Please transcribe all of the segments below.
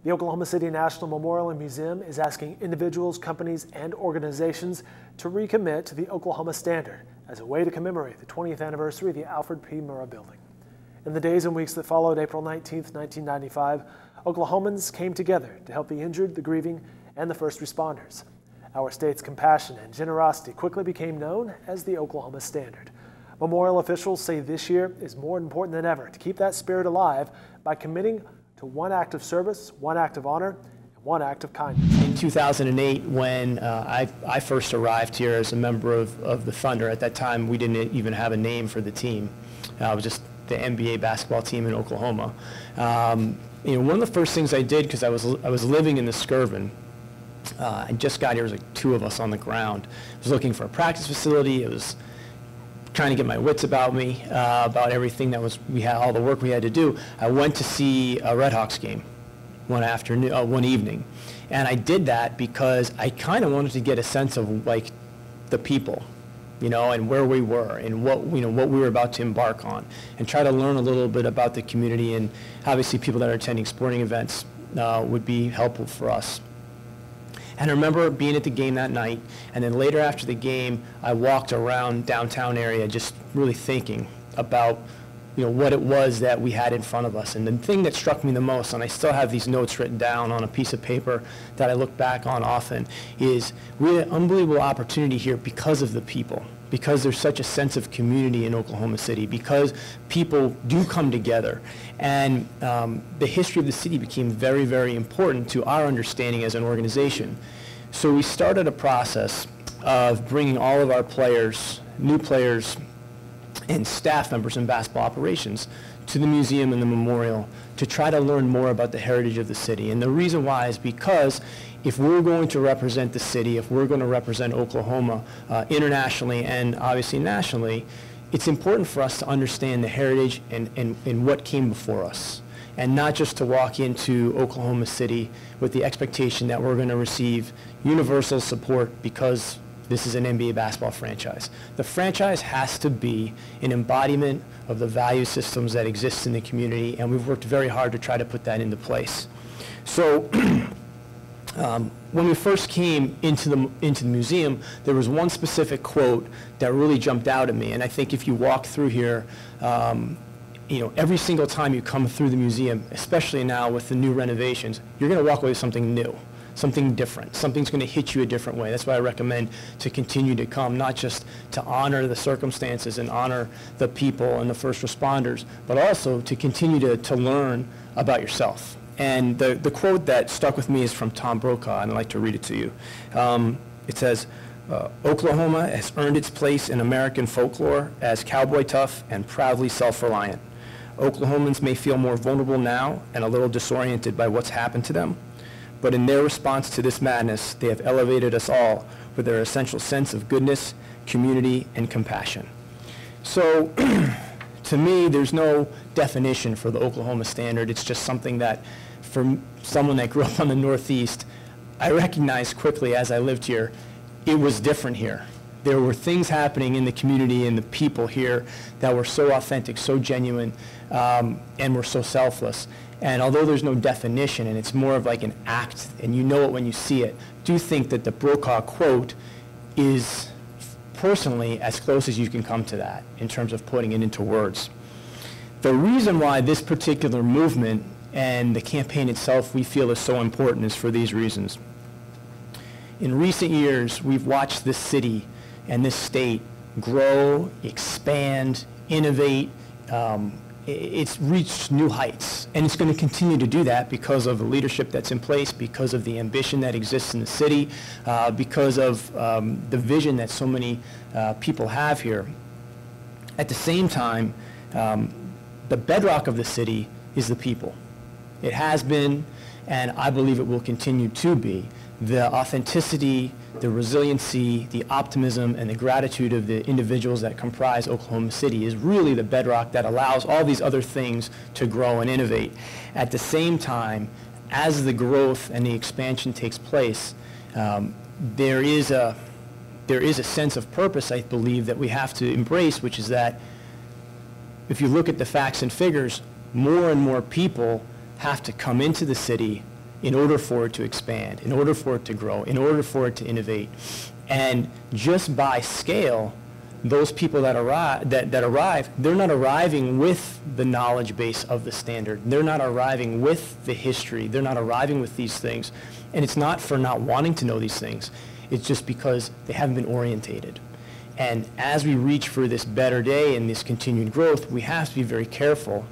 The Oklahoma City National Memorial and Museum is asking individuals, companies, and organizations to recommit to the Oklahoma Standard as a way to commemorate the 20th anniversary of the Alfred P. Murrah Building. In the days and weeks that followed April 19, 1995, Oklahomans came together to help the injured, the grieving, and the first responders. Our state's compassion and generosity quickly became known as the Oklahoma Standard. Memorial officials say this year is more important than ever to keep that spirit alive by committing to one act of service, one act of honor, and one act of kindness. In 2008, when I first arrived here as a member of the Thunder, at that time we didn't even have a name for the team. It was just the NBA basketball team in Oklahoma. One of the first things I did, because I was living in the Skirvin, I just got here, there was like 2 of us on the ground. I was looking for a practice facility. I was trying to get my wits about me, about everything that we had, all the work we had to do. I went to see a Red Hawks game one evening, and I did that because I kind of wanted to get a sense of like the people, and where we were and what we were about to embark on, and try to learn a little bit about the community. And obviously, people that are attending sporting events would be helpful for us. And I remember being at the game that night, and then later after the game, I walked around downtown area just really thinking about what it was that we had in front of us. And the thing that struck me the most, and I still have these notes written down on a piece of paper that I look back on often, is we had an unbelievable opportunity here because of the people, because there's such a sense of community in Oklahoma City, because people do come together. And the history of the city became very, very important to our understanding as an organization. So we started a process of bringing all of our players, new players, and staff members in basketball operations to the museum and the memorial to try to learn more about the heritage of the city. And the reason why is because if we're going to represent the city, if we're going to represent Oklahoma internationally and obviously nationally, it's important for us to understand the heritage and what came before us, and not just to walk into Oklahoma City with the expectation that we're going to receive universal support because this is an NBA basketball franchise. The franchise has to be an embodiment of the value systems that exist in the community, and we've worked very hard to try to put that into place. So when we first came into the museum, there was one specific quote that really jumped out at me, and I think if you walk through here, every single time you come through the museum, especially now with the new renovations, you're going to walk away with something new, something different. Something's going to hit you a different way. That's why I recommend to continue to come, not just to honor the circumstances and honor the people and the first responders, but also to continue to learn about yourself. And the quote that stuck with me is from Tom Brokaw, and I'd like to read it to you. It says, Oklahoma has earned its place in American folklore as cowboy tough and proudly self-reliant. Oklahomans may feel more vulnerable now and a little disoriented by what's happened to them, but in their response to this madness, they have elevated us all with their essential sense of goodness, community, and compassion. So to me, there's no definition for the Oklahoma Standard. It's just something that, for someone that grew up on the Northeast, I recognized quickly as I lived here, it was different here. There were things happening in the community and the people here that were so authentic, so genuine, and were so selfless. And although there's no definition, and it's more of like an act, and you know it when you see it, I do think that the Brokaw quote is personally as close as you can come to that in terms of putting it into words. The reason why this particular movement and the campaign itself we feel is so important is for these reasons. In recent years, we've watched this city and this state grow, expand, innovate. It's reached new heights, and it's going to continue to do that because of the leadership that's in place, because of the ambition that exists in the city, because of the vision that so many people have here. At the same time, the bedrock of the city is the people. It has been, and I believe it will continue to be. The authenticity, the resiliency, the optimism, and the gratitude of the individuals that comprise Oklahoma City is really the bedrock that allows all these other things to grow and innovate. At the same time, as the growth and the expansion takes place, there is a sense of purpose, I believe, that we have to embrace, which is that if you look at the facts and figures, more and more people have to come into the city in order for it to expand, in order for it to grow, in order for it to innovate. And just by scale, those people that arrive, they're not arriving with the knowledge base of the standard. They're not arriving with the history. They're not arriving with these things. And it's not for not wanting to know these things. It's just because they haven't been orientated. And as we reach for this better day and this continued growth, we have to be very careful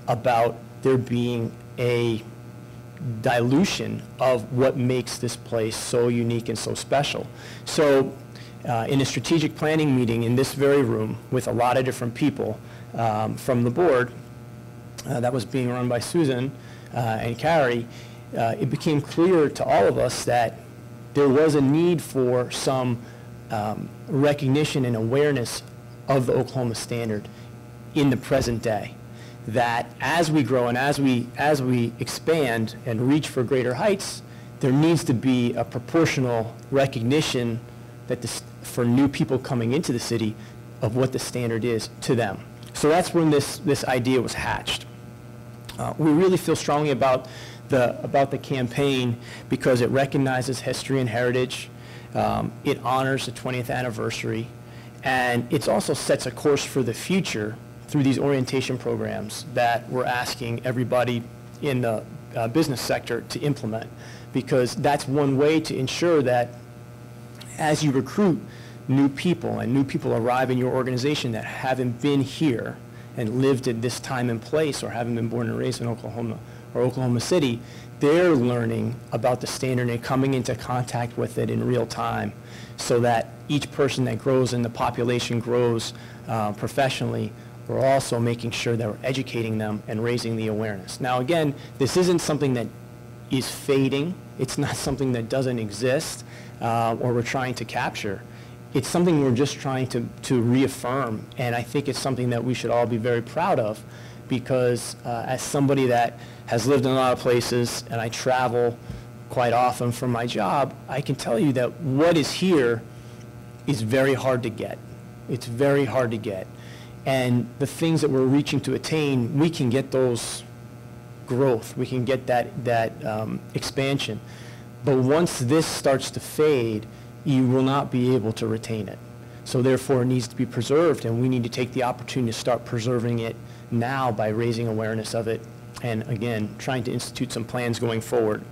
about there being a dilution of what makes this place so unique and so special. So in a strategic planning meeting in this very room with a lot of different people from the board that was being run by Susan and Carrie, it became clear to all of us that there was a need for some recognition and awareness of the Oklahoma standard in the present day. That as we grow and as we expand and reach for greater heights, there needs to be a proportional recognition that for new people coming into the city of what the standard is to them. So that's when this idea was hatched. We really feel strongly about the campaign because it recognizes history and heritage. It honors the 20th anniversary, and it also sets a course for the future through these orientation programs that we're asking everybody in the business sector to implement, because that's one way to ensure that as you recruit new people and new people arrive in your organization that haven't been here and lived at this time and place or haven't been born and raised in Oklahoma or Oklahoma City, they're learning about the standard and coming into contact with it in real time, so that each person that grows and the population grows professionally, we're also making sure that we're educating them and raising the awareness. Now again, this isn't something that is fading. It's not something that doesn't exist or we're trying to capture. It's something we're just trying to reaffirm, and I think it's something that we should all be very proud of, because as somebody that has lived in a lot of places and I travel quite often for my job, I can tell you that what is here is very hard to get. It's very hard to get. And the things that we're reaching to attain, we can get those growth, we can get that expansion. But once this starts to fade, you will not be able to retain it. So therefore it needs to be preserved, and we need to take the opportunity to start preserving it now by raising awareness of it and again trying to institute some plans going forward.